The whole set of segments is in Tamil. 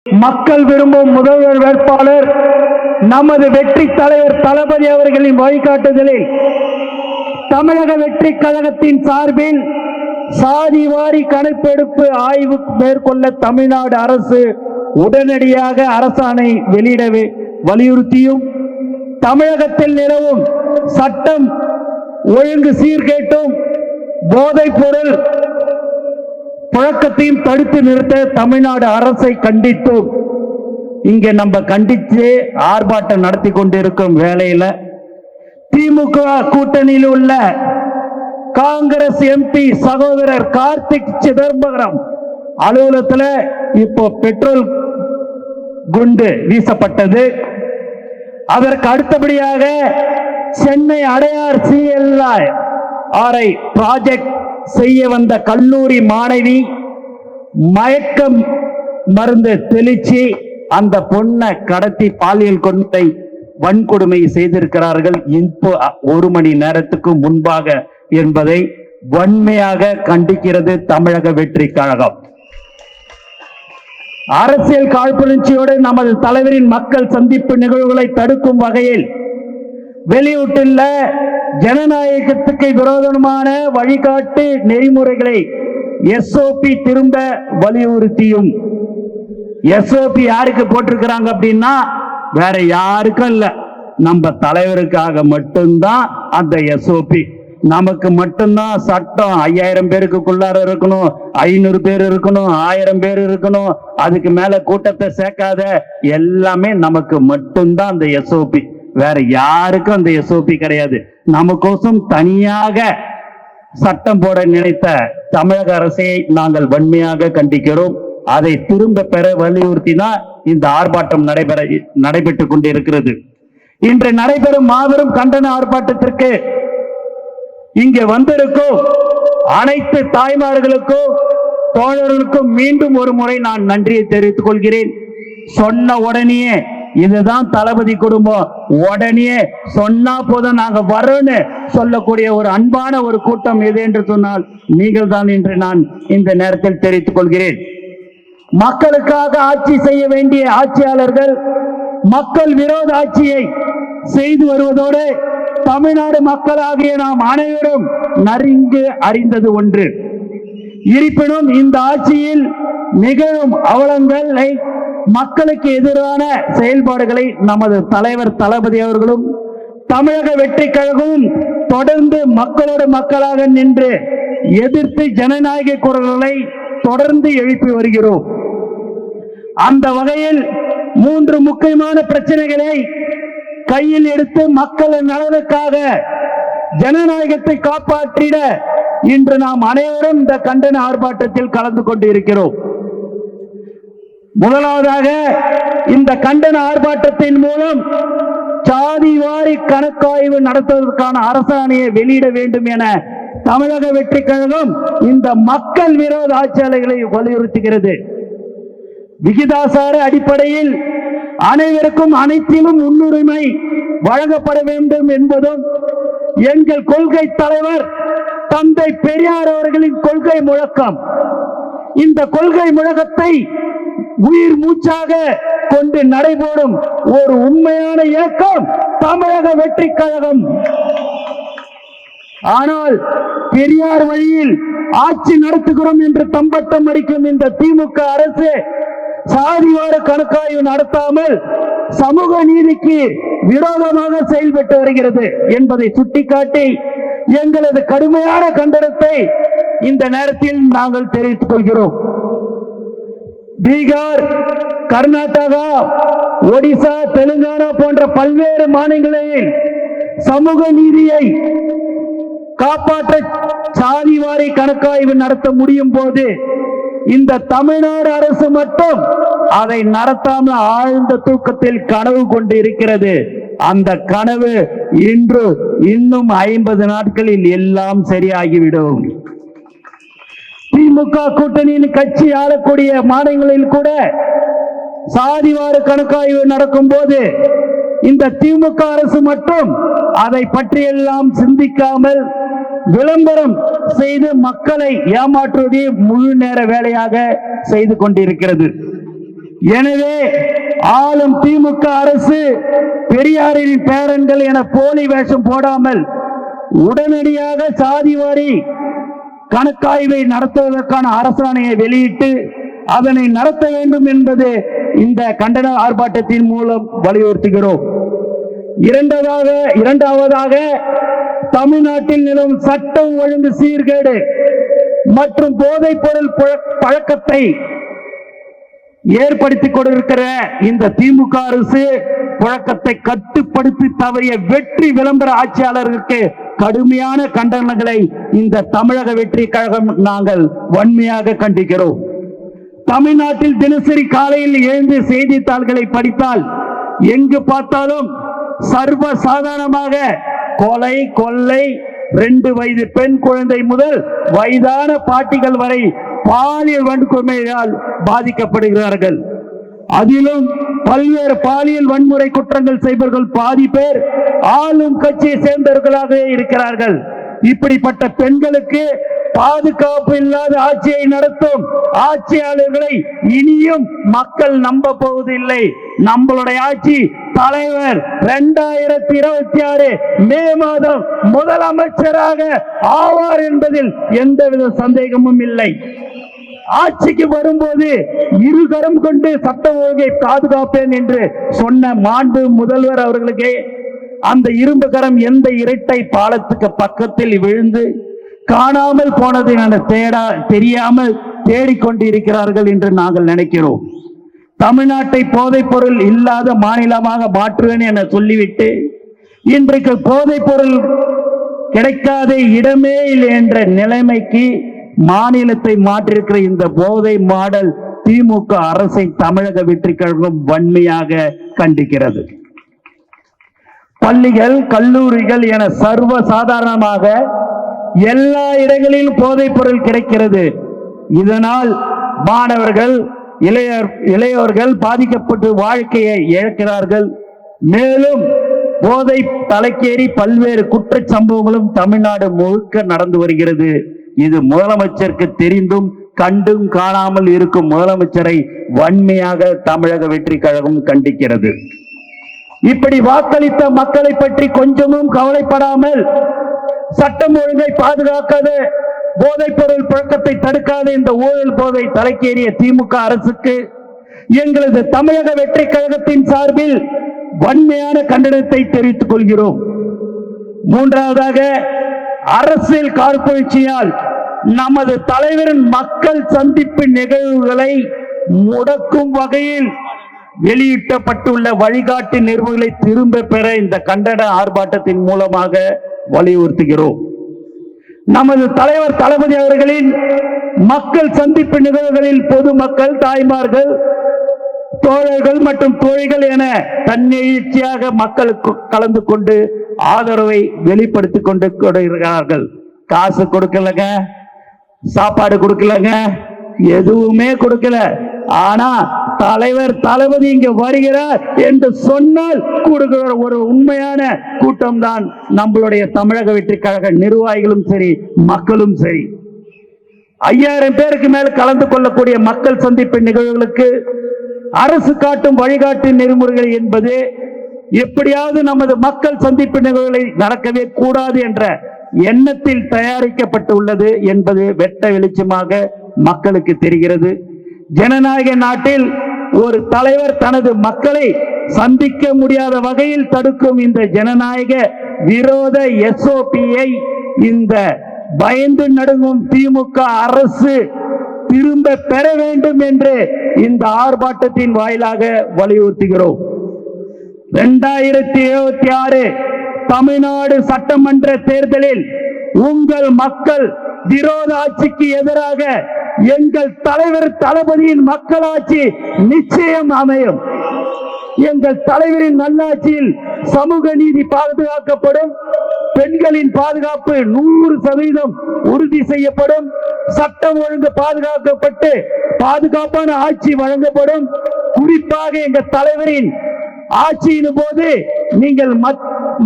மக்கள் விரும்பும் முதல்வர் வேட்பாளர் நமது வெற்றி தலைவர் தளபதி அவர்களின் வழிகாட்டுதலில் தமிழக வெற்றி கழகத்தின் சார்பில் சாதிவாரி கணக்கெடுப்பு ஆய்வு மேற்கொள்ள தமிழ்நாடு அரசு உடனடியாக அரசாணை வெளியிட வலியுறுத்தியும், தமிழகத்தில் நிலவும் சட்டம் ஒழுங்கு சீர்கேட்டும் போதைப் பொருள் புழக்கத்தையும் தடுத்து நிறுத்த தமிழ்நாடு அரசை கண்டித்தோம். இங்க நம்ம கண்டித்து ஆர்ப்பாட்டம் நடத்தி கொண்டிருக்கும் வேளையில திமுக கூட்டணியில் உள்ள காங்கிரஸ் எம்பி சகோதரர் கார்த்திக் சிதம்பரம் அலுவலகத்தில் இப்போ பெட்ரோல் குண்டு வீசப்பட்டது. அதற்கு அடுத்தபடியாக சென்னை அடையார் CLI ப்ராஜெக்ட் செய்ய வந்த கல்லூரி மாணவி மயக்கம் மருந்து தெளிச்சு அந்த பொண்ணை கடத்தி பாலியல் கொண்டை வன்கொடுமை செய்திருக்கிறார்கள் இப்போ 1 மணி நேரத்துக்கு முன்பாக என்பதை வன்மையாக கண்டிக்கிறது தமிழக வெற்றி கழகம். அரசியல் காழ்ப்புணர்ச்சியோடு நமது தலைவரின் மக்கள் சந்திப்பு நிகழ்வுகளை தடுக்கும் வகையில் வெளியிட்டுள்ள ஜனநாயகத்துக்கு விரோதமான வழிகாட்டு நெறிமுறைகளை SOP திரும்ப வலியுறுத்தியும், SOP யாருக்கு போட்டிருக்கிறாங்க அப்படின்னா வேற யாருக்கும் இல்ல, நம்ம தலைவருக்காக மட்டும்தான் அந்த SOP. நமக்கு மட்டும்தான் சட்டம் 5000 பேருக்குள்ளார இருக்கணும், 500 பேர் இருக்கணும், 1000 பேர் இருக்கணும், அதுக்கு மேல கூட்டத்தை சேர்க்காத, எல்லாமே நமக்கு மட்டும்தான் அந்த SOP. வேற யாருக்கும் அந்த SOP கிடையாது. நமக்கோசம் தனியாக சட்டம் போட நினைத்த தமிழக அரசை நாங்கள் வன்மையாக கண்டிக்கிறோம். அதை திரும்ப பெற வலியுறுத்தி தான் இந்த ஆர்ப்பாட்டம் நடைபெற்றுக் கொண்டிருக்கிறது. இன்று நடைபெறும் மாபெரும் கண்டன ஆர்ப்பாட்டத்திற்கு இங்கே வந்திருக்கும் அனைத்து தாய்மார்களுக்கும் தோழர்களுக்கும் மீண்டும் ஒரு முறை நான் நன்றியை தெரிவித்துக் கொள்கிறேன். சொன்ன உடனே இதுதான் தளபதி குடும்பம், உடனே சொன்னா போதும் நாங்க வரோன்னு சொல்லக்கூடிய ஒரு அன்பான ஒரு கூட்டம் எது என்று சொன்னால் நீங்கள் தான் என்று நான் இந்த நேரத்தில் தெரிவித்துக் கொள்கிறேன். மக்களுக்காக ஆட்சி செய்ய வேண்டிய ஆட்சியாளர்கள் மக்கள் விரோத ஆட்சியை செய்து வருவதோடு தமிழ்நாடு மக்களாகிய நாம் அனைவரும் நன்கு அறிந்தது ஒன்று. இருப்பினும் இந்த ஆட்சியில் நிகழும் அவலங்களை, மக்களுக்கு எதிரான செயல்பாடுகளை நமது தலைவர் தளபதி அவர்களும் தமிழக வெற்றி கழகமும் தொடர்ந்து மக்களோடு மக்களாக நின்று எதிர்த்து ஜனநாயக குரல்களை தொடர்ந்து எழுப்பி வருகிறோம். அந்த வகையில் 3 முக்கியமான பிரச்சனைகளை கையில் எடுத்து மக்கள் நலனுக்காக ஜனநாயகத்தை காப்பாற்றிட இன்று நாம் அனைவரும் இந்த கண்டன ஆர்ப்பாட்டத்தில் கலந்து கொண்டு இருக்கிறோம். முதலாவதாக இந்த கண்டன ஆர்ப்பாட்டத்தின் மூலம் சாதிவாரி கணக்காய்வு நடத்துவதற்கான அரசாணையை வெளியிட வேண்டும் என தமிழக வெற்றி கழகம் இந்த மக்கள் விரோத ஆட்சியாளர்களை வலியுறுத்துகிறது. விகிதாசார அடிப்படையில் அனைவருக்கும் அனைத்திலும் முன்னுரிமை வழங்கப்பட வேண்டும் என்பதும் எங்கள் கொள்கை தலைவர் தந்தை பெரியார் அவர்களின் கொள்கை முழக்கம். இந்த கொள்கை முழக்கத்தை உயிர் மூச்சாக கொண்டு நடைபெறும் ஒரு உண்மையான இயக்கம் தமிழக வெற்றி கழகம். ஆனால் பெரியார் வழியில் ஆட்சி நடத்துகிறோம் என்று தம்பட்டம் அடிக்கும் இந்த திமுக அரசு சாதிவார கணக்காய்வு நடத்தாமல் சமூக நீதிக்கு விரோதமாக செயல்பட்டு வருகிறது என்பதை சுட்டிக்காட்டி எங்களது கடுமையான கண்டனத்தை இந்த நேரத்தில் நாங்கள் தெரிவித்துக் கொள்கிறோம். பீகார், கர்நாடகா, ஒடிசா, தெலுங்கானா போன்ற பல்வேறு மாநிலங்களில் சமூக நீதியை காப்பாற்ற சாதிவாரி கணக்காய்வு நடத்த முடியும் போது இந்த தமிழ்நாடு அரசு மட்டும் அதை நடத்தாமல் ஆழ்ந்த தூக்கத்தில் கனவு கொண்டு இருக்கிறது. அந்த கனவு இன்று இன்னும் 50 நாட்களில் எல்லாம் சரியாகிவிடும். திமுக கூட்டணியின் கட்சி ஆளக்கூடிய மாநிலங்களில் கூட சாதிவார கணக்காய்வு நடக்கும் போது இந்த திமுக அரசு மட்டும் அதை பற்றியெல்லாம் சிந்திக்காமல் விளம்பரம் செய்து மக்களை ஏமாற்றுவதே முழு நேர வேலையாக செய்து கொண்டிருக்கிறது. எனவே ஆளும் திமுக அரசு பெரியாரின் பேரன்கள் என போலி வேஷம் போடாமல் உடனடியாக சாதிவாரி கணக்காய்வை நடத்துவதற்கான அரசாணையை வெளியிட்டு அதனை நடத்த வேண்டும் என்பது இந்த கண்டன ஆர்ப்பாட்டத்தின் மூலம் வலியுறுத்துகிறோம். இரண்டாவதாக தமிழ்நாட்டில் நிலவும் சட்டம் ஒழுங்கு சீர்கேடு மற்றும் போதைப் பொருள் பழக்கத்தை ஏற்படுத்திக் கொண்டிருக்கிற இந்த திமுக அரசு புழக்கத்தை கட்டுப்படுத்தி தவறிய வெற்றி விளம்பர ஆட்சியாளர்களுக்கு கடுமையான கண்டனங்களை இந்த தமிழக வெற்றி கழகம் நாங்கள் வன்மையாக கண்டிக்கிறோம். தமிழ்நாட்டில் தினசரி காலையில் எழுந்து செய்தித்தாள்களை படித்தால் எங்கு பார்த்தாலும் சர்வ சாதாரணமாக கொலை, கொள்ளை, 2 வயது பெண் குழந்தை முதல் வயதான பாட்டிகள் வரை பாலியல் வன்கொடுமையால் பாதிக்கப்படுகிறார்கள். அதிலும் பல்வேறு பாலியல் வன்முறை குற்றங்கள் செய்பவர்கள் பாதி பேர் ஆளும் கட்சியை சேர்ந்தவர்களாக இருக்கிறார்கள். இப்படிப்பட்ட பெண்களுக்கு பாதுகாப்பு இல்லாத ஆட்சியை நடத்தும் ஆட்சியாளர்களை இனியும் மக்கள் நம்ப போவதில்லை. நம்மளுடைய ஆட்சி தலைவர் 2026 மே மாதம் முதலமைச்சராக ஆவார் என்பதில் எந்தவித சந்தேகமும் இல்லை. ஆட்சிக்கு வரும்போது இருகரம் கொண்டு சட்ட ஒழுங்கை பாதுகாப்பேன் என்று சொன்ன மாண்பு முதல்வர் அவர்களுக்கு அந்த இரும்பு கரம் எந்த இரட்டை பாலத்துக்கு பக்கத்தில் விழுந்து காணாமல் போனது என தெரியாமல் தேடிக்கொண்டிருக்கிறார்கள் என்று நாங்கள் நினைக்கிறோம். தமிழ்நாட்டை போதைப் பொருள் இல்லாத மாநிலமாக மாற்றுவேன் என சொல்லிவிட்டு இன்றைக்கு போதைப் பொருள் கிடைக்காத இடமே இல்லை என்ற நிலைமைக்கு மாநிலத்தை மாற்றிருக்கிற இந்த போதை மாடல் திமுக அரசை தமிழக வெற்றி கழகம் வன்மையாக கண்டிக்கிறது. பள்ளிகள், கல்லூரிகள் என சர்வ சாதாரணமாக எல்லா இடங்களிலும் போதைப் பொருள் கிடைக்கிறது. இதனால் மாணவர்கள், இளையோர்கள் பாதிக்கப்பட்டு வாழ்க்கையை இழக்கிறார்கள். மேலும் போதை தலைக்கேறி பல்வேறு குற்ற சம்பவங்களும் தமிழ்நாடு முழுக்க நடந்து வருகிறது. இது முதலமைச்சருக்கு தெரிந்தும் கண்டும் காணாமல் இருக்கும் முதலமைச்சரை வன்மையாக தமிழக வெற்றி கழகம் கண்டிக்கிறது. இப்படி வாக்களித்த மக்களை பற்றி கொஞ்சமும் கவலைப்படாமல் சட்டம் ஒழுங்கை பாதுகாக்காத, போதைப் பொருள் புழக்கத்தை தடுக்காத இந்த ஊழல் போதை தலைக்கேறிய திமுக அரசுக்கு எங்களது தமிழக வெற்றி கழகத்தின் சார்பில் வன்மையான கண்டனத்தை தெரிவித்துக் கொள்கிறோம். மூன்றாவதாக, அரசியல் காழ்ப்புணர்ச்சியால் நமது தலைவரின் மக்கள் சந்திப்பு நிகழ்வுகளை முடக்கும் வகையில் வெளியிட்டப்பட்டுள்ள வழிகாட்டு நெறிமுறைகளை திரும்ப பெற இந்த கண்டன ஆர்ப்பாட்டத்தின் மூலமாக வலியுறுத்துகிறோம். நமது தலைவர் தளபதி அவர்களின் மக்கள் சந்திப்பு நிகழ்வுகளில் பொதுமக்கள், தாய்மார்கள், தோழர்கள் மற்றும் தோழிகள் என தன்னெழுச்சியாக மக்களுக்கு கலந்து கொண்டு ஆதரவை வெளிப்படுத்திக் கொண்டு இருக்கிறார்கள். காசு கொடுக்கலங்க, சாப்பாடு கொடுக்கலங்க, எதுவுமே கொடுக்கல. ஆனா தலைவர் தளபதி இங்க வருகிறார் என்று சொன்னால் கூடுகிற ஒரு உண்மையான கூட்டம் தான் நம்மளுடைய தமிழக வெற்றி கழக நிர்வாகிகளும் சரி, மக்களும் சரி. 5000 பேருக்கு மேல் கலந்து கொள்ளக்கூடிய மக்கள் சந்திப்பு நிகழ்வுகளுக்கு அரசு காட்டும் வழிகாட்டு நெறிமுறைகள் என்பது எப்படியாவது நமது மக்கள் சந்திப்பு நிகழ்வுகளை நடக்கவே கூடாது என்ற எண்ணத்தில் தயாரிக்கப்பட்டுள்ளது என்பது வெட்ட வெளிச்சமாக மக்களுக்கு தெரிகிறது. ஜனநாயக நாட்டில் ஒரு தலைவர் தனது மக்களை சந்திக்க முடியாத வகையில் தடுக்கும் இந்த ஜனநாயக விரோத SOPயை இந்த பயந்து நடுங்கும் திமுக அரசு திரும்ப பெற வேண்டும் என்று இந்த ஆர்ப்பாட்டத்தின் வாயிலாக வலியுறுத்துகிறோம். 2026 தமிழ்நாடு சட்டமன்ற தேர்தலில் உங்கள் மக்கள் விரோத ஆட்சிக்கு எதிராக எங்கள் தலைவர் தளபதியின் மக்களாட்சி நிச்சயம் அமையும். எங்கள் தலைவரின் நல்லாட்சியில் சமூக நீதி பாதுகாக்கப்படும், பெண்களின் பாதுகாப்பு 100% உறுதி செய்யப்படும், சட்டம் ஒழுங்கு பாதுகாக்கப்பட்டு பாதுகாப்பான ஆட்சி வழங்கப்படும். குறிப்பாக எங்கள் தலைவரின் ஆட்சியின் போது நீங்கள்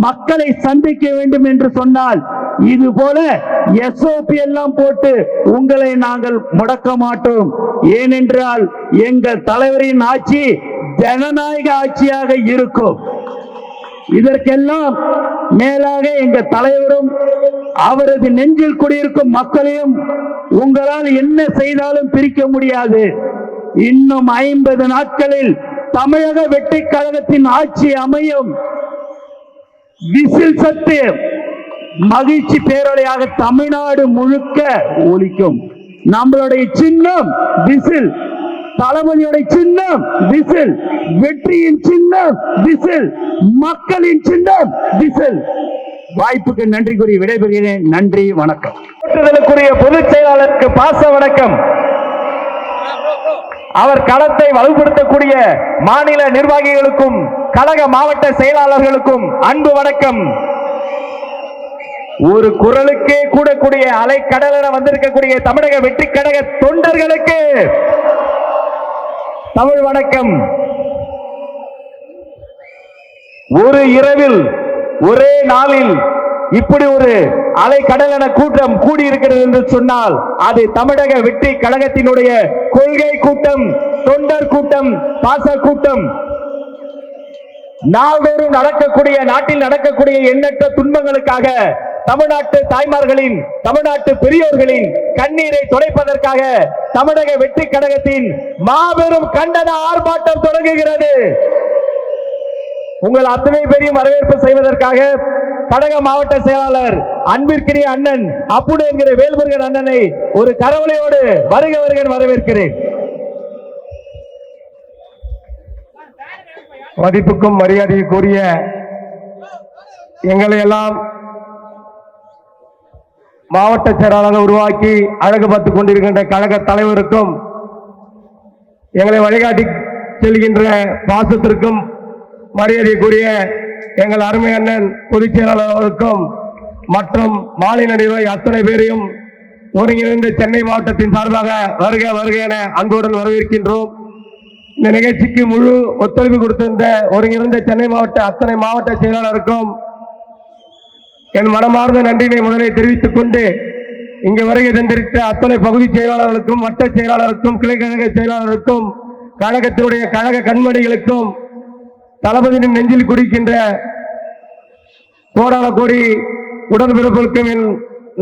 மக்களை சந்திக்க வேண்டும் என்று சொன்னால் இது போல SOP எல்லாம் போட்டு உங்களை நாங்கள் முடக்க மாட்டோம். ஏனென்றால் எங்கள் தலைவரின் ஆட்சி ஜனநாயக ஆட்சியாக இருக்கும். இதற்கெல்லாம் மேலாக எங்கள் தலைவரும் அவரது நெஞ்சில் குடியிருக்கும் மக்களையும் உங்களால் என்ன செய்தாலும் பிரிக்க முடியாது. இன்னும் 50 நாட்களில் தமிழக வெற்றி கழகத்தின் ஆட்சி அமையும். விசில் சத்து மகிழ்ச்சி பேரொழியாக தமிழ்நாடு முழுக்க ஒலிக்கும். நம்மளுடைய சின்னம் விசில், தளபதியுடைய சின்னம் விசில், வெற்றியின் சின்னம் விசில், மக்களின் சின்னம் விசில். வாய்ப்புக்கு நன்றி கூறி விடைபெறுகிறேன். நன்றி, வணக்கம். பொதுச் செயலாளருக்கு பாச வணக்கம். அவர் களத்தை வலுப்படுத்தக்கூடிய மாநில நிர்வாகிகளுக்கும் கழக மாவட்ட செயலாளர்களுக்கும் அன்பு வணக்கம். ஒரு குரலுக்கே கூடக்கூடிய அலைக்கடலென வந்திருக்கக்கூடிய தமிழக வெற்றி கழக தொண்டர்களுக்கு தமிழ் வணக்கம். ஒரு இரவில் ஒரே நாளில் இப்படி ஒரு அலைக்கடலென கூட்டம் கூடியிருக்கிறது என்று சொன்னால் அது தமிழக வெற்றி கழகத்தினுடைய கொள்கை கூட்டம், தொண்டர் கூட்டம், பாச கூட்டம். நாள்தோறும் நடக்கக்கூடிய, நாட்டில் நடக்கக்கூடிய எண்ணற்ற துன்பங்களுக்காக தமிழ்நாட்டு தாய்மார்களின், தமிழ்நாட்டு பெரியோர்களின் கண்ணீரை துடைப்பதற்காக தமிழக வெற்றி கழகத்தின் மாபெரும் கண்டன ஆர்ப்பாட்டம் தொடங்குகிறது. உங்கள் அத்தனை பேரையும் வரவேற்பு செய்வதற்காக கழக மாவட்ட செயலாளர் அன்பிற்கினிய அண்ணன் அப்புடு என்கிற வேல்முருகன் அண்ணனை ஒரு கரவொலியோடு வருக வருக வரவேற்கிறேன். மதிப்புக்கும் மரியாதைக்குரிய எங்களை எல்லாம் மாவட்ட செயலாளராக உருவாக்கி அழகு பார்த்துக் கொண்டிருக்கின்ற கழக தலைவருக்கும், எங்களை வழிகாட்டி செல்கின்ற பாசத்திற்கும் மரியாதைக்குரிய எங்கள் அருமை அண்ணன் பொதுச் செயலாளர்களுக்கும் மற்றும் மாநில நிர்வாகி அத்தனை பேரையும் ஒருங்கிணைந்த சென்னை மாவட்டத்தின் சார்பாக வருக வருக என அன்புடன் வரவேற்கின்றோம். இந்த நிகழ்ச்சிக்கு முழு ஒத்துழைப்பு கொடுத்திருந்த ஒருங்கிணைந்த சென்னை மாவட்ட அத்தனை மாவட்ட செயலாளருக்கும் என் மனமார்ந்த நன்றினை முதலில் தெரிவித்துக் கொண்டு, இங்கு வருகை தந்திருக்க அத்தனை பகுதி செயலாளர்களுக்கும், வட்ட செயலாளருக்கும், கிளை கழக செயலாளருக்கும், கழகத்தினுடைய கழக கண்மணிகளுக்கும், தளபதியின் நெஞ்சில் குடிக்கின்ற கோடான கோடி உடன்பிறப்புக்கும் என்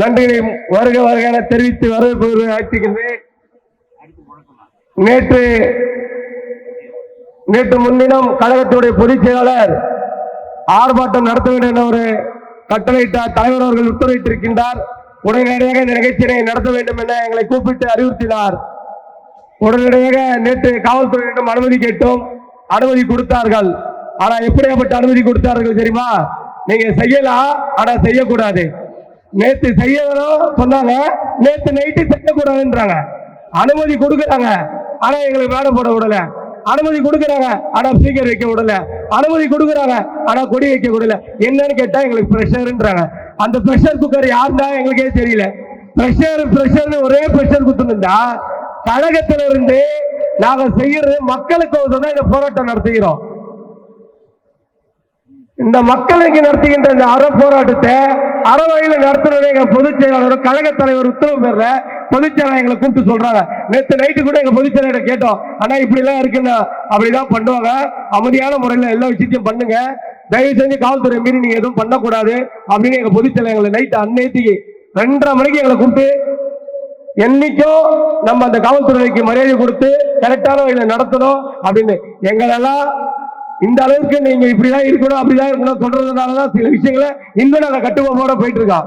நன்றினை வருக வருக என தெரிவித்து வரவேற்பு ஆட்சிக்கின்றேன். நேற்று முன்தினம் கழகத்தினுடைய பொதுச் செயலாளர் ஆர்ப்பாட்டம் நடத்த வேண்டும் என ஒரு கட்டளையிட்டார். தலைவர் அவர்கள் உத்தரவிட்டிருக்கின்றார். உடனடியாக இந்த நிகழ்ச்சியை நடத்த வேண்டும் என எங்களை கூப்பிட்டு அறிவுறுத்தினார். உடனடியாக நேற்று காவல்துறையிடம் அனுமதி கேட்டோம். அனுமதி கொடுத்தார்கள். ஆனா எப்படியாப்பட்ட அனுமதி கொடுத்தார்கள் தெரியுமா? நீங்க செய்யலாம், ஆனா செய்யக்கூடாது. நேற்று செய்யணும் சொன்னாங்க, நேற்று நைட்டு செய்யக்கூடாதுன்றாங்க. அனுமதி கொடுக்குறாங்க, ஆனா எங்களுக்கு மேடை போட விடல. அனுமதி கொடுக்குறாங்க, ஆனா ஸ்பீக்கர் வைக்க விடல. அனுமதி கொடுக்குறாங்க, ஆனா கொடி வைக்க விடல. என்னன்னு கேட்டா எங்களுக்கு பிரஷர்ன்றாங்க. அந்த பிரஷர் குக்கர் யாருந்தா எங்களுக்கே தெரியல. பிரஷர் ஒரே பிரஷர் குத்துனுந்தா கழகத்தில இருந்து நாங்க செய்யறது மக்களுக்கு தான் இந்த போராட்டம் நடத்துகிறோம். இந்த மக்களுக்கு நடத்துகின்ற இந்த அற போராட்டத்தை அறவழியில் நடத்துறதை எங்க பொதுச் செயலாளர் கழக தலைவர் உத்தரவு பெற பொதுச் செயலாளர் எங்களை கூப்பிட்டு சொல்றாங்க. நேற்று நைட்டு கூட எங்க பொதுச் செயலாளர் கேட்டோம், ஆனா இப்படி எல்லாம் இருக்குன்னா அப்படிதான் பண்ணுவாங்க, அமைதியான முறையில் எல்லா விஷயத்தையும் பண்ணுங்க, தயவு செஞ்சு காவல்துறை மீறி நீங்க எதுவும் பண்ணக்கூடாது அப்படின்னு எங்க பொதுச் செயலாளர் எங்களை நைட்டு அன்னைக்கு 2:30 மணிக்கு எங்களை கூப்பிட்டு, என்னைக்கும் நம்ம அந்த காவல்துறைக்கு மரியாதை கொடுத்து கரெக்டான வழியில் நடத்தணும் அப்படின்னு எங்களெல்லாம் இந்த அளவுக்கு நீங்க இப்படிதான் இருக்கணும் அப்படிதான் இருக்கணும் சொல்றதுனாலதான் சில விஷயங்களை இன்னும் நாங்க கட்டுப்பாடோட போயிட்டு இருக்கோம்.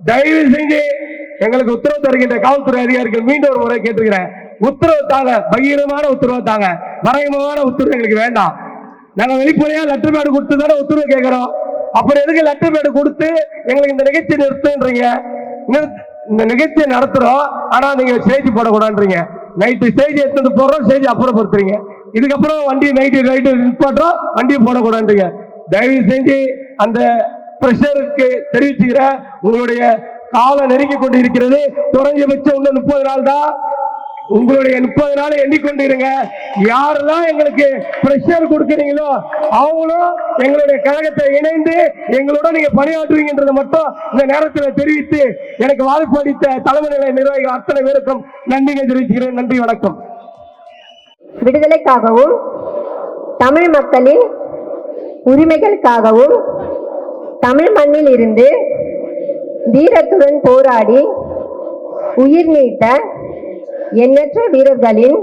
தயவு செஞ்சு எங்களுக்கு உத்தரவு தருகின்ற காவல்துறை அதிகாரிகள் மீண்டும் ஒரு முறை கேட்டுக்கிறேன், உத்தரவு தாங்க, பகிரமான உத்தரவு தாங்க, மறைமுகமான உத்தரவு எங்களுக்கு வேண்டாம். நாங்க வெளிப்படையா லெட்டர் பேடு கொடுத்து தானே உத்தரவு கேட்கிறோம். அப்புறம் எதுக்கு லெட்டர் பேடு கொடுத்து எங்களுக்கு இந்த நிகழ்ச்சி நிறுத்துன்றீங்க? இந்த நிகழ்ச்சியை நடத்துறோம், ஆனா நீங்க ஸ்டேஜ் போடக்கூடாதுன்றீங்க. நைட்டு ஸ்டேஜ் எடுத்து போடுறோம், ஸ்டேஜ் அப்புறப்படுத்துறீங்க. இதுக்கப்புறம் வண்டி நைட்டு நிற்பாட்டுறோம், வண்டியை போடக்கூடாதுன்றீங்க. தயவு செஞ்சு அந்த பிரஷருக்கு தெரிவிச்சுக்கிற உங்களுடைய காலம் நெருங்கி கொண்டு இருக்கிறது. குறைஞ்சபட்சம் இன்னும் 30 நாள் தான் உங்களுடைய 30 நாளை எண்ணிக்கொண்டிருங்க. யாரெல்லாம் எங்களுக்கு பிரஷர் கொடுக்குறீங்களோ அவங்களும் எங்களுடைய கழகத்தை இணைந்து எங்களோட நீங்க பணியாற்றுவீங்கன்றதை மட்டும் இந்த நேரத்தில் தெரிவித்து எனக்கு வாய்ப்பு அளித்த தலைமை நிலைய நிர்வாகிகள் அத்தனை பேருக்கும் நன்றியை தெரிவிக்கிறேன். நன்றி, வணக்கம். விடுதலைக்காகவும் தமிழ் மக்களின் உரிமைகளுக்காகவும் தமிழ் மண்ணில் இருந்து வீரத்துடன் போராடி உயிர் நீத்த எண்ணற்ற வீரர்களின்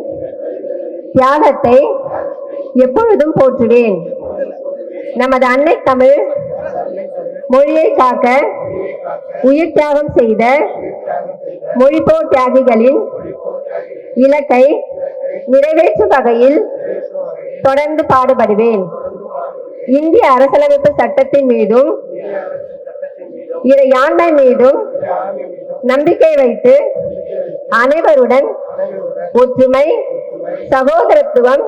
தியாகத்தை எப்பொழுதும் போற்றுவேன். நமது அன்னை தமிழ் மொழியை காக்க உயிர் தியாகம் செய்த மொழிப்போர் தியாகிகளின் இலக்கை நிறைவேற்றும் வகையில் தொடர்ந்து பாடுபடுவேன். இந்திய அரசியலமைப்பு சட்டத்தின் மீதும் இறையாண்மை மீதும் நம்பிக்கை வைத்து அனைவருடன் ஒற்றுமை, சகோதரத்துவம்,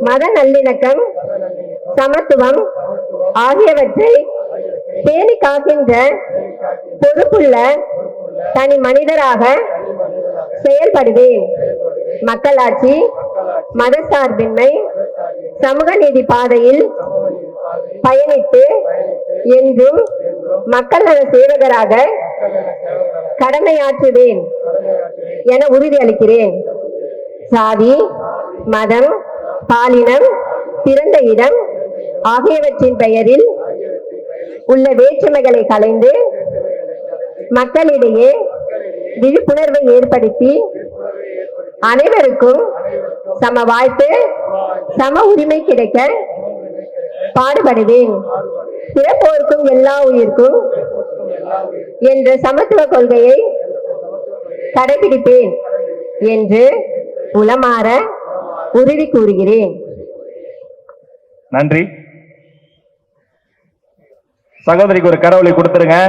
மத நல்லிணக்கம், சமத்துவம் ஆகியவற்றை பேணி காக்கின்ற பொறுப்புள்ள தனி மனிதராக செயல்படுவேன். மக்களாட்சி, மதசார்பின்மை, சமூக நீதி பாதையில் பயணித்து என்றும் மக்கள் நல சேவகராக கடமையாற்றுவேன் என உறுதியளிக்கிறேன். சாதி, மதம், பாலினம், பிறந்த இடம் ஆகியவற்றின் பெயரில் உள்ள வேற்றுமைகளை களைந்து மக்களிடையே விழிப்புணர்வை ஏற்படுத்தி அனைவருக்கும் சம வாய்ப்பு, சம உரிமை கிடைக்க பாடுபடுவேன். பிறப்போருக்கும் எல்லா உயிர்க்கும் என்ற சமத்துவ கொள்கையை கடைபிடிப்பேன் என்று உளமாற உறுதி கூறுகிறேன். நன்றி. சகோதரிக்கு ஒரு கரவொலி கொடுத்துருங்க.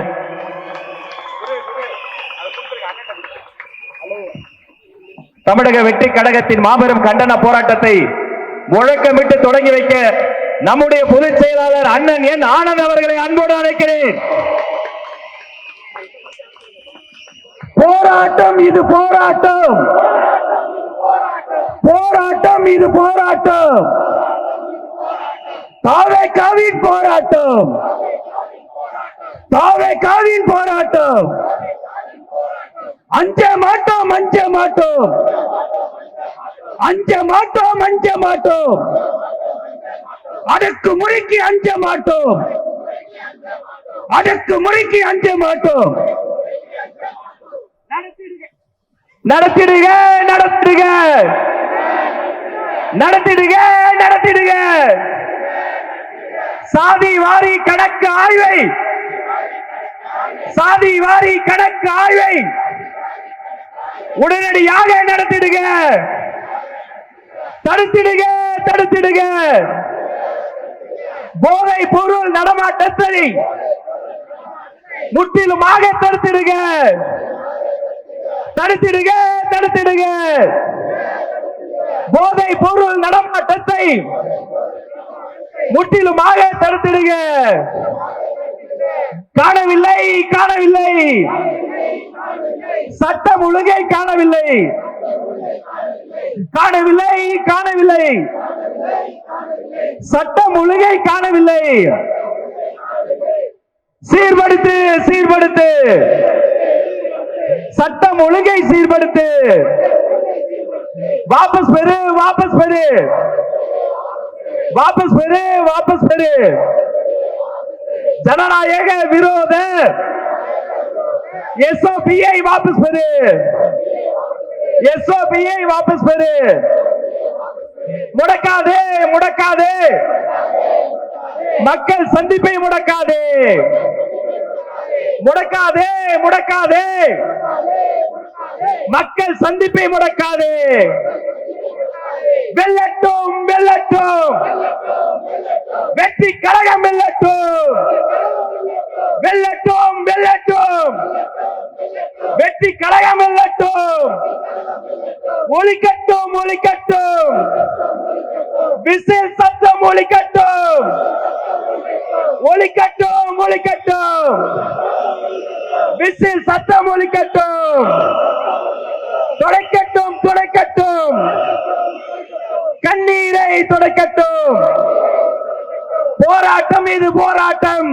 தமிழக வெற்றி கழகத்தின் மாபெரும் கண்டன போராட்டத்தை முழக்கமிட்டு தொடங்கி வைக்க நம்முடைய பொதுச் செயலாளர் அண்ணன் என் ஆனந்த் அவர்களை அன்போடு அழைக்கிறேன். போராட்டம் இது போராட்டம், போராட்டம் இது போராட்டம், தாவேகாவின் போராட்டம், தாவேகாவின் போராட்டம். அஞ்ச மாட்டோம், அஞ்ச மாட்டோம், அஞ்ச மாட்டோம், அஞ்ச மாட்டோம், அடக்கு முறைக்கு அஞ்ச மாட்டோம், அடக்கு முறைக்கு அஞ்ச மாட்டோம். நடத்திடுக, நடத்திடுக, நடத்திடுக, நடத்திடுக. சாதி வாரி கணக்கு ஆய்வை, சாதி வாரி கணக்கு ஆய்வை உடனடியாக நடத்திடுக, தடுத்திடுக, தடுத்திடுக. போதை பொருள் நடமாட்டத்தை முற்றிலுமாக தடுத்திடுக, தடுத்திடுக, தடுத்திடுக. போதை பொருள் நடமாட்டத்தை முற்றிலுமாக தடுத்திடுக. காணவில்லை, காணவில்லை, சட்டம் ஒழுங்கை காணவில்லை, காணவில்லை, காணவில்லை, சட்டம் ஒழுங்கை காணவில்லை. சீர்படுத்து, சீர்படுத்து, சட்டம் ஒழுங்கை சீர்படுத்து. வாபஸ் பெறு, வாபஸ் பெறு, வாபஸ் பெறு, வாபஸ் பெறு. ஜனநாயக விரோத எஸ்ஓபியை வாபஸ் பெறு, எஸ்ஓபியை வாபஸ் பெறு. முடக்காதே, முடக்காதே, மக்கள் சந்திப்பை முடக்காதே, முடக்காதே, முடக்காதே, மக்கள் சந்திப்பை முடக்காதே. வெல்லட்டும், வெல்லட்டும், வெற்றி கழகம் வெல்லட்டும், வெல்லட்டும், வெல்லட்டும், வெற்றி கழகம் வெல்லட்டும். ஒலிக்கட்டும், ஒலிக்கட்டும், விசில் சத்தம் ஒலிக்கட்டும், ஒலிக்கட்டும், ஒலிக்கட்டும், விசில் சத்தம் ஒலிக்கட்டும். துடைக்கட்டும், துடைக்க சிறையை துடைக்கட்டும். போராட்டம் இது போராட்டம்.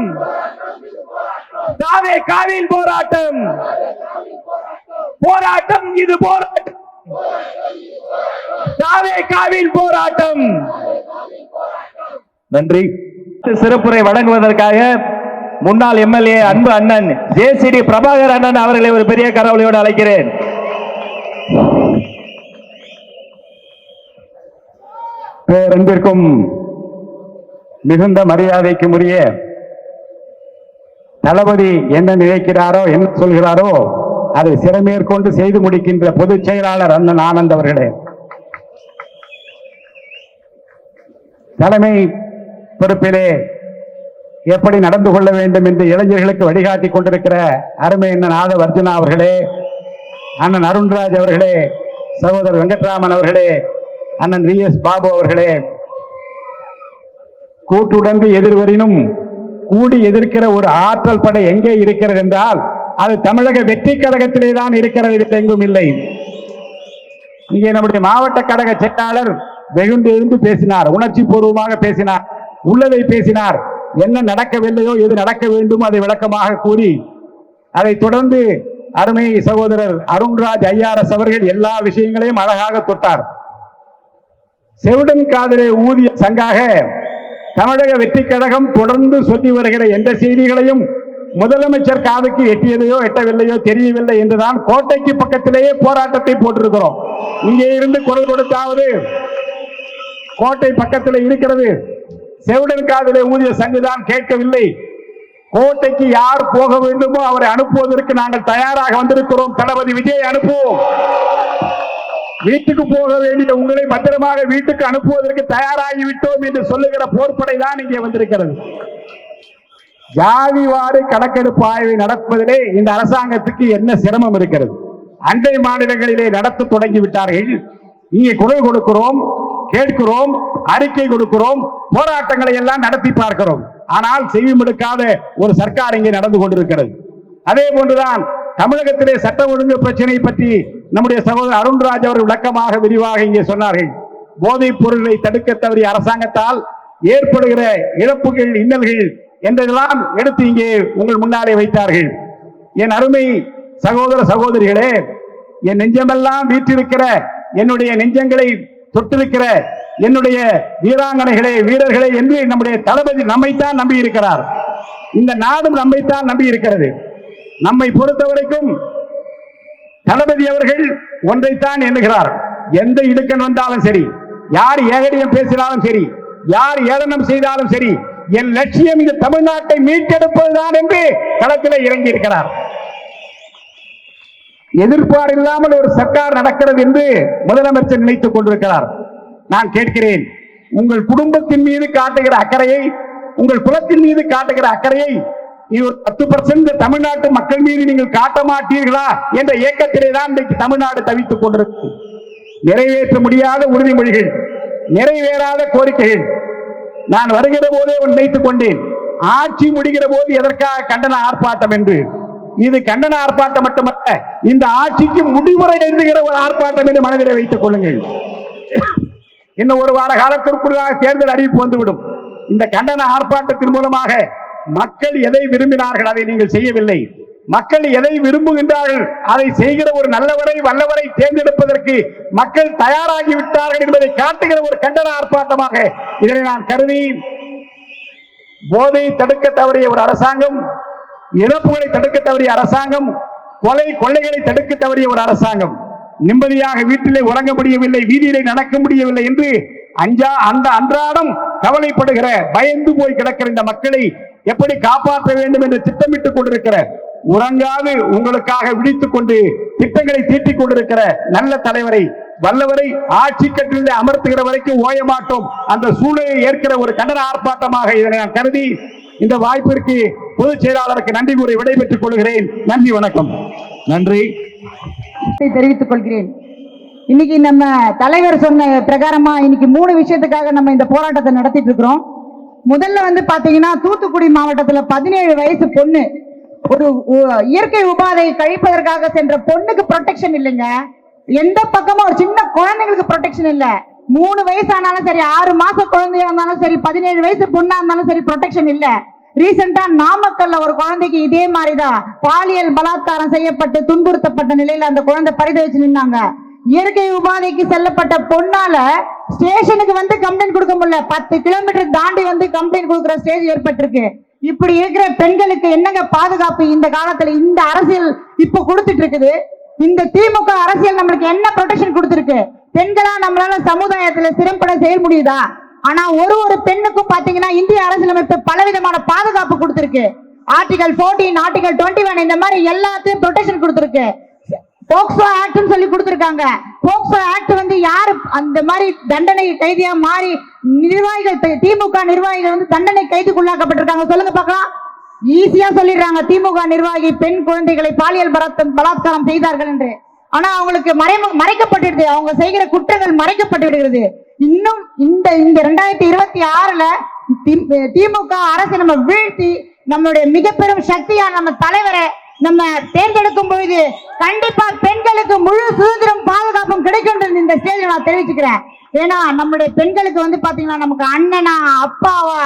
தாவேகாவின் போராட்டம். போராட்டம் இது போராட்டம். தாவேகாவின் போராட்டம். நன்றி. சிறப்புரை வழங்குவதற்காக முன்னாள் எம்எல்ஏ அன்பு அண்ணன் ஜேசிடி பிரபாகர் அண்ணன் அவர்களை ஒரு பெரிய கரவொலியோடு அழைக்கிறேன். பேரன்பிற்கும் மிகுந்த மரியாதைக்கும் உரிய தளபதி என்ன நினைக்கிறாரோ என்ன சொல்கிறாரோ அதை சிறமேற்கொண்டு செய்து முடிக்கின்ற பொதுச் செயலாளர் அண்ணன் ஆனந்த் அவர்களே, தலைமை பொறுப்பிலே எப்படி நடந்து கொள்ள வேண்டும் என்று இளைஞர்களுக்கு வழிகாட்டி கொண்டிருக்கிற அருமை அண்ணன் ஆதவ் அர்ஜுனா அவர்களே, அண்ணன் அருண்ராஜ் அவர்களே, சகோதரர் வெங்கட்ராமன் அவர்களே, அண்ணன் வி.எஸ். பாபு அவர்களே, கூட்டுடந்து எதிர்வரினும் கூடி எதிர்க்கிற ஒரு ஆற்றல் படை எங்கே இருக்கிறது என்றால் அது தமிழக வெற்றி கழகத்திலே தான் இருக்கிறது, எங்கும் இல்லை. இங்கே நம்முடைய மாவட்ட கழக செயலாளர் வெகுண்டு இருந்து பேசினார், உணர்ச்சி பூர்வமாக பேசினார், உள்ளதை பேசினார். என்ன நடக்கவில்லையோ எது நடக்க வேண்டும் அதை விளக்கமாக கூறி, அதை தொடர்ந்து அருமை சகோதரர் அருண்ராஜ் ஐஆர்எஸ் அவர்கள் எல்லா விஷயங்களையும் அழகாக தொட்டார். செவிடன் காதலே ஊதிய சங்காக தமிழக வெற்றி கழகம் தொடர்ந்து சொல்லி வருகிற எந்த செய்திகளையும் முதலமைச்சர் காதுக்கு எட்டியதையோ எட்டவில்லையோ தெரியவில்லை என்றுதான் கோட்டைக்கு பக்கத்திலேயே போராட்டத்தை போட்டிருக்கிறோம். இங்கே இருந்து குரல் கொடுத்தாவது கோட்டை பக்கத்தில் இருக்கிறது. செவிடன் காதலே ஊதிய சங்குதான் கேட்கவில்லை. கோட்டைக்கு யார் போக வேண்டுமோ அவரை அனுப்புவதற்கு நாங்கள் தயாராக வந்திருக்கிறோம். தளபதி விஜய் அனுப்புவோம். வீட்டுக்கு போக வேண்டிய உங்களை பத்திரமாக வீட்டுக்கு அனுப்புவதற்கு தயாராகிவிட்டோம் என்று சொல்லுகிற போர்ப்படை தான் இங்கே வந்திருக்கிறது. ஜாதிவாரி கணக்கெடுப்பு ஆய்வை நடப்பதிலே இந்த அரசாங்கத்துக்கு என்ன சிரமம் இருக்கிறது? அண்டை மாநிலங்களிலே நடத்த தொடங்கி விட்டார்கள். இங்கே குரல் கொடுக்கிறோம், கேட்கிறோம், அறிக்கை கொடுக்கிறோம், போராட்டங்களை எல்லாம் நடத்தி பார்க்கிறோம். ஆனால் செய்யுமெடுக்காத ஒரு சர்க்கார் இங்கே நடந்து கொண்டிருக்கிறது. அதே போன்றுதான் தமிழகத்திலே சட்ட ஒழுங்கு பிரச்சனை பற்றி நம்முடைய சகோதரர் அருண்ராஜ் அவர்கள் விளக்கமாக விரிவாக இங்கே சொன்னார்கள். போதைப் பொருளை தடுக்க தவறிய அரசாங்கத்தால் ஏற்படுகிற இழப்புகள், இன்னல்கள் என்றெல்லாம் எடுத்து இங்கே உங்கள் முன்னாலே வைத்தார்கள். என் அருமை சகோதர சகோதரிகளே, என் நெஞ்சமெல்லாம் வீற்றிருக்கிற, என்னுடைய நெஞ்சங்களை தொட்டிருக்கிற என்னுடைய வீராங்கனைகளே, வீரர்களே என்று நம்முடைய தளபதி நம்மைத்தான் நம்பி இருக்கிறார். இந்த நாடும் நம்மைத்தான் நம்பி இருக்கிறது. நம்மை பொறுத்த வரைக்கும் தளபதி அவர்கள் ஒன்றைத்தான் எண்ணுகிறார். எந்த இடுக்கன் வந்தாலும் சரி, யார் ஏகடியம் பேசினாலும் சரி, யார் ஏளனம் செய்தாலும் சரி, என் லட்சியம் இந்த தமிழ்நாட்டை மீட்டெடுப்பதுதான் என்று களத்தில் இறங்கி இருக்கிறார். எதிர்பார் இல்லாமல் ஒரு சர்க்கார் நடக்கிறது என்று முதலமைச்சர் நினைத்துக் கொண்டிருக்கிறார். நான் கேட்கிறேன், உங்கள் குடும்பத்தின் மீது காட்டுகிற அக்கறையை, உங்கள் குலத்தின் மீது காட்டுகிற அக்கறையை 10% தமிழ்நாட்டு மக்கள் மீது நீங்கள் காட்ட மாட்டீர்களா என்ற இயக்கத்திலே தான் இன்றைக்கு தமிழ்நாடு தவித்துக் கொண்டிருக்கு. நிறைவேற்ற முடியாத உறுதிமொழிகள், நிறைவேறாத கோரிக்கைகள். நான் வருகிற போதே நினைத்துக் கொண்டேன், ஆட்சி முடிகிற போது எதற்காக கண்டன ஆர்ப்பாட்டம் என்று. இது கண்டன ஆர்ப்பாட்டம் மட்டுமல்ல, இந்த ஆட்சிக்கு முடிவுரை எழுதுகிற ஒரு ஆர்ப்பாட்டம் என்று மனதிலே வைத்துக் கொள்ளுங்கள். இன்னும் ஒரு வார காலத்திற்குள்ளாக தேர்தல் அறிவிப்பு வந்துவிடும். இந்த கண்டன ஆர்ப்பாட்டத்தின் மூலமாக மக்கள் எதை விரும்பினார்கள் அதை நீங்கள் செய்யவில்லை. மக்கள் எதை விரும்புகின்றார்கள் அதை செய்கிற ஒரு நல்லவரை, வல்லவரை தேர்ந்தெடுப்பதற்கு மக்கள் தயாராகி விட்டார்கள் என்பதை காட்டுகிற ஒரு கண்டன ஆர்ப்பாட்டமாக இதனை நான் கருதி, போதை தடுக்க தவறிய ஒரு அரசாங்கம், இழப்புகளை தடுக்க தவறிய அரசாங்கம், கொலை கொள்ளைகளை தடுக்க தவறிய ஒரு அரசாங்கம், நிம்மதியாக வீட்டிலே உறங்க முடியவில்லை, வீதியிலே நடக்க முடியவில்லை என்று அன்றாடம் கவலைப்படுகிற, பயந்து போய் கிடக்கிற இந்த மக்களை எப்படி காப்பாற்ற வேண்டும் என்று திட்டமிட்டுக் கொண்டிருக்கிற, உறங்காது உங்களுக்காக விழித்துக் கொண்டு திட்டங்களை தீட்டிக் கொண்டிருக்கிற நல்ல தலைவரை, வல்லவரை ஆட்சி கட்டிலே அமர்த்துகிற வரைக்கும் ஓய மாட்டோம். அந்த சூழலை ஏற்கிற ஒரு கண்டன ஆர்ப்பாட்டமாக இதனை நான் கருதி இந்த வாய்ப்பிற்கு பொதுச் செயலாளருக்கு நன்றி கூறி விடைபெற்றுக் கொள்கிறேன். நன்றி, வணக்கம். நன்றி தெரிவித்துக் கொள்கிறேன். இன்னைக்கு நம்ம தலைவர் சொன்ன பிரகாரமா இன்னைக்கு 3 விஷயத்துக்காக நம்ம இந்த போராட்டத்தை நடத்திட்டு இருக்கிறோம். முதல்ல பாத்தீங்கன்னா, தூத்துக்குடி மாவட்டத்துல 17 வயசு பொண்ணு, ஒரு இயற்கை உபாதையை கழிப்பதற்காக சென்ற பொண்ணுக்கு ப்ரொடெக்ஷன் இல்லைங்க. எந்த பக்கமும் ஒரு சின்ன குழந்தைங்களுக்கு ப்ரொடெக்ஷன் இல்ல. 3 வயசானாலும் சரி, 6 மாச குழந்தையா இருந்தாலும் சரி, 17 வயசு பொண்ணா இருந்தாலும் சரி, ப்ரொடெக்ஷன் இல்ல. ரீசெண்டா நாமக்கல்ல ஒரு குழந்தைக்கு இதே மாதிரிதான் பாலியல் பலாத்காரம் செய்யப்பட்டு துன்புறுத்தப்பட்ட நிலையில அந்த குழந்தை பரிதவிச்சு நின்னாங்க. இயற்கை உபாதைக்கு செல்லப்பட்ட பொண்ணால ஸ்டேஷனுக்கு வந்து கம்ப்ளைண்ட் கொடுக்க முடியல. 10 கிலோமீட்டர் தாண்டி வந்து கம்ப்ளைண்ட் கொடுக்கிற ஸ்டேஜ் ஏற்பட்டிருக்கு. இப்படி இருக்கிற பெண்களுக்கு என்னங்க பாதுகாப்பு இந்த காலத்துல இந்த அரசியல் இப்ப கொடுத்துட்டு இருக்குது? இந்த திமுக அரசியல் நம்மளுக்கு என்ன ப்ரொடெக்ஷன் கொடுத்திருக்கு? பெண்களா நம்மளால சமுதாயத்துல சிறப்பட செயல் முடியுதா? ஆனா ஒரு பெண்ணுக்கும் பாத்தீங்கன்னா இந்திய அரசியலமைப்பு பலவிதமான பாதுகாப்பு கொடுத்திருக்கு. ஆர்டிகல் 14, ஆர்டிகல் 21 இந்த மாதிரி எல்லாத்தையும் ப்ரொடெக்ஷன் கொடுத்திருக்கு. போக்சோ ஆக்ட் சொல்லி கொடுத்திருக்காங்க. போக்சோ ஆக்ட் வந்து யாரு அந்த மாதிரி தண்டனை கைதியா மாறி நிர்வாகிகள், திமுக நிர்வாகிகள் வந்து தண்டனை கைதுக்குள்ளாக்கப்பட்டிருக்காங்க சொல்லுங்க பார்க்கலாம். ஈஸியா சொல்லிடுறாங்க திமுக நிர்வாகி பெண் குழந்தைகளை பாலியல் பலாத்காரம் செய்தார்கள் என்று. ஆனா அவங்களுக்கு மறைக்கப்பட்டிருது, அவங்க செய்கிற குற்றங்கள் மறைக்கப்பட்டு விடுகிறது. இன்னும் இந்த 2026ல திமுக அரசு நம்ம வீழ்த்தி நம்மளுடைய மிக பெரும் சக்தியான நம்ம தலைவரை நம்ம தேர்ந்தெடுக்கும் பொழுது கண்டிப்பா பெண்களுக்கு முழு சுதந்திரம் பாதுகாப்பும் கிடைக்கும் இந்த ஸ்டேஜ்ல நான் தெரிவிச்சுக்கிறேன். ஏன்னா நம்மளுடைய பெண்களுக்கு வந்து பாத்தீங்கன்னா நமக்கு அண்ணனா, அப்பாவா,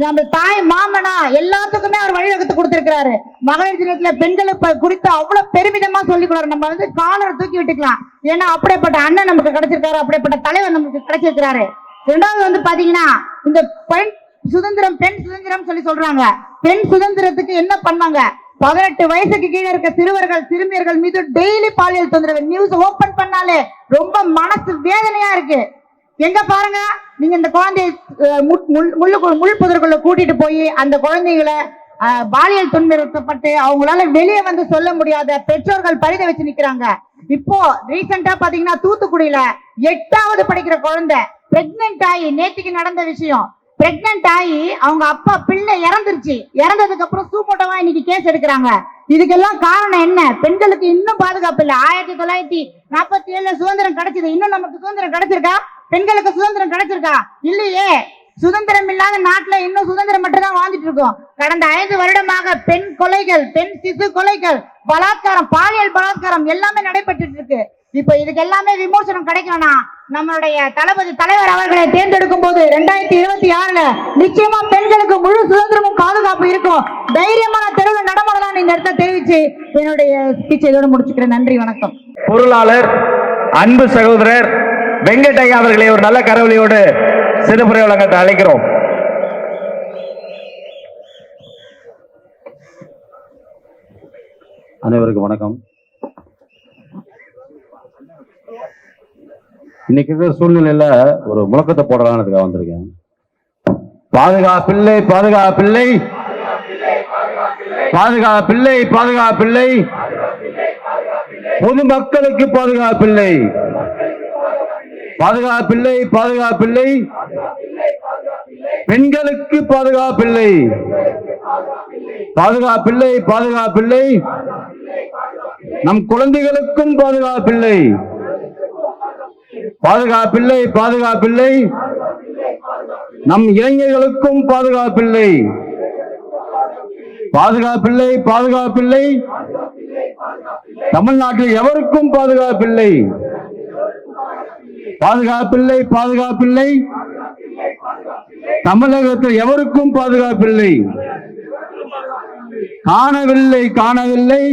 நம்ம தாய் மாமனா எல்லாத்துக்குமே அவர் வழிவகுத்து கொடுத்திருக்கிறாரு. மகளிர் தினத்துல பெண்களுக்கு குறித்து அவ்வளவு பெருமிதமா சொல்லிக் கொடுறாரு. நம்ம வந்து காலரை தூக்கி விட்டுக்கலாம். ஏன்னா அப்படிப்பட்ட அண்ணன் நமக்கு கிடைச்சிருக்காரு, அப்படிப்பட்ட தலைவர் நமக்கு கிடைச்சிருக்கிறாரு. ரெண்டாவது வந்து பாத்தீங்கன்னா இந்த பெண் சுதந்திரம் சொல்லி சொல்றாங்க. பெண் சுதந்திரத்துக்கு என்ன பண்ணாங்க? 18 வயசுக்கு கீழே இருக்க சிறுவர்கள் சிறுமியர்கள் மீது டெய்லி பாலியல் தொந்தரவு. நியூஸ் ஓபன் பண்ணாலே ரொம்ப மனசு வேதனையா இருக்கு. எங்க பாருங்க, நீங்க இந்த குழந்தைய முள் புதருக்குள்ள கூட்டிட்டு போய் அந்த குழந்தைகளை பாலியல் துன்புறுத்தப்பட்டு அவங்களால வெளியே வந்து சொல்ல முடியாத பெற்றோர்கள் பரிதவிச்சு நிக்கிறாங்க. இப்போ ரீசெண்டா பாத்தீங்கன்னா தூத்துக்குடியில 8வது படிக்கிற குழந்தை பிரெக்னென்ட் ஆகி, நேத்திக்கு நடந்த விஷயம், பிரெக்னென்ட் ஆகி அவங்க அப்பா பிள்ளை இறந்துருச்சு. இறந்ததுக்கு அப்புறம் சூப்போட்டவா இன்னைக்கு கேஸ் எடுக்கிறாங்க. இதுக்கெல்லாம் காரணம் என்ன? பெண்களுக்கு இன்னும் பாதுகாப்பு இல்லை. 1947 சுதந்திரம் கிடைச்சது. இன்னும் நமக்கு சுதந்திரம் கிடைச்சிருக்கா? பெண்களுக்கு சுதந்திரம் கிடைச்சிருக்கா? இல்லையே. சுதந்திரம் இல்லாத நாட்டுல இன்னும் சுதந்திரம் மட்டும் தான் வாழ்ந்துட்டு இருக்கோம். கடந்த 5 வருடமாக பெண் கொலைகள், பெண் சிசு கொலைகள், பலாத்காரம், பாலியல் பலாத்காரம் எல்லாமே நடைபெற்று இருக்கு. இப்ப இதுக்கு எல்லாமே விமோசனம் கிடைக்கணும்னா நம்மளுடைய தளபதி தலைவர் அவர்களை தேர்ந்தெடுக்கும் போது 2026ல நிச்சயமா பெண்களுக்கு முழு சுதந்திரமும் பாதுகாப்பு இருக்கும். தைரியமான தெருவில் நடமாடலாம் இந்த இடத்த தெரிவிச்சு என்னுடைய ஸ்பீச் இதோட முடிச்சுக்கிறேன். நன்றி, வணக்கம். பொருளாளர் அன்பு சகோதரர் வெங்கட்டையா அவர்களை ஒரு நல்ல கரவொலியோடு சிறப்புரை வழங்க அழைக்கிறோம். அனைவருக்கும் வணக்கம். இன்னைக்கு இருக்கிற சூழ்நிலையில ஒரு முழக்கத்தை போடலான்னு வந்திருக்கேன். பாதுகாப்பில்லை, பாதுகாப்பில்லை, பாதுகாப்பில்லை, பாதுகாப்பில்லை, பொதுமக்களுக்கு பாதுகாப்பில்லை, பாதுகாப்பில்லை, பாதுகாப்பில்லை, பெண்களுக்கு பாதுகாப்பில்லை, பாதுகாப்பில்லை, பாதுகாப்பில்லை, நம் குழந்தைகளுக்கும் பாதுகாப்பில்லை, பாதுகாப்பில்லை, பாதுகாப்பில்லை, நம் இளைஞர்களுக்கும் பாதுகாப்பில்லை, பாதுகாப்பில்லை, பாதுகாப்பில்லை, தமிழ்நாட்டில் எவருக்கும் பாதுகாப்பில்லை, பாதுகாப்பில்லை, பாதுகாப்பில்லை, தமிழகத்தில் எவருக்கும் பாதுகாப்பில்லை, காணவில்லை, காணவில்லை,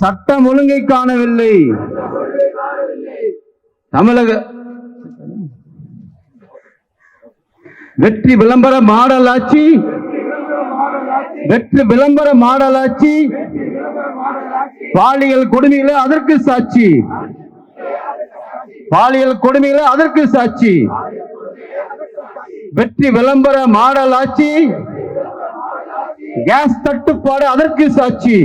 சட்டம் ஒழுங்கை காணவில்லை, தமிழக வெற்றி விளம்பர மாடல் ஆட்சி, வெற்றி விளம்பர மாடல் ஆட்சி, பாலியல் கொடுமையில அதற்கு சாட்சி, பாலியல் கொடுமையில அதற்கு சாட்சி, வெற்றி விளம்பர மாடல் ஆட்சி, கேஸ் தட்டுப்பாடு அதற்கு சாட்சி,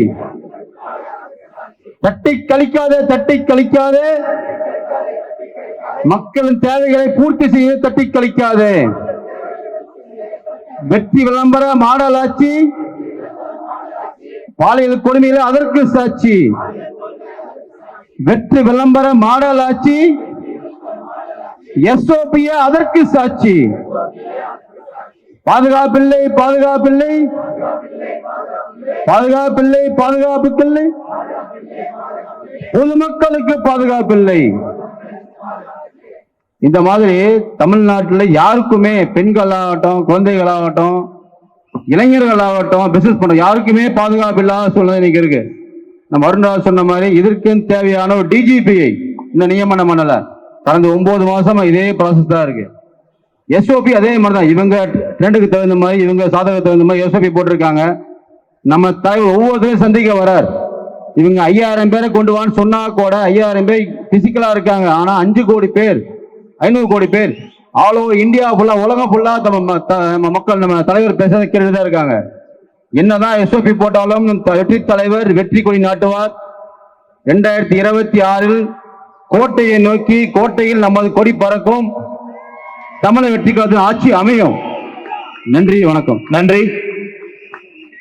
தட்டி கழிக்காத, தட்டி கழிக்காத, மக்களின் தேவைகளை பூர்த்தி செய்ய தட்டி கழிக்காத, வெற்றி விளம்பர மாடல் ஆட்சி, பாலியல் கொடுமையில அதற்கு சாட்சி, வெற்றி விளம்பர மாடல் ஆட்சி, எஸ்ஓபி அதற்கு சாட்சி, பாதுகாப்பில்லை, பாதுகாப்பில்லை, பாதுகாப்பில்லை, பாதுகாப்புக்கில்லை, பொதுமக்களுக்கு பாதுகாப்பில்லை, இந்த மாதிரி தமிழ்நாட்டில் யாருக்குமே பெண்களாகட்டும், குழந்தைகளாகட்டும், இளைஞர்களாகட்டும், பிசினஸ் பண்ண யாருக்குமே பாதுகாப்பு இல்லாத சூழ்நிலை இன்னைக்கு இருக்கு. நம்ம அருண்ராஜ் சொன்ன மாதிரி இதற்கும் தேவையான ஒரு டிஜிபியை இன்னும் நியமனம் பண்ணல. கடந்த 9 மாசமா இதே ப்ராசஸ் தான் இருக்கு. எஸ்ஓபி அதே மாதிரி தான். இவங்க ட்ரெண்டுக்கு தகுந்த மாதிரி, இவங்க சாதகத்துக்கு தகுந்த மாதிரி எஸ்ஓபி போட்டிருக்காங்க. நம்ம தலைவர் ஒவ்வொருத்தரையும் சந்திக்க வரார். இவங்க 5000 பேரை கொண்டு வான்னு சொன்னா கூட 5000 பேர் பிசிக்கலா இருக்காங்க. ஆனா 5 கோடி பேர், 500 கோடி பேர் ஆல் ஓவர் இந்தியா ஃபுல்லா, உலகம் ஃபுல்லா நம்ம மக்கள், நம்ம தலைவர் பேச கேட்டுதான் இருக்காங்க. என்னதான் எஸ்ஓபி போட்டாலும் வெற்றி தலைவர் வெற்றி கொடி நாட்டுவார். 2026 கோட்டையை நோக்கி, கோட்டையில் நமது கொடி பறக்கும். தமிழக வெற்றி கழகத்தின் ஆட்சி அமையும். நன்றி, வணக்கம். நன்றி.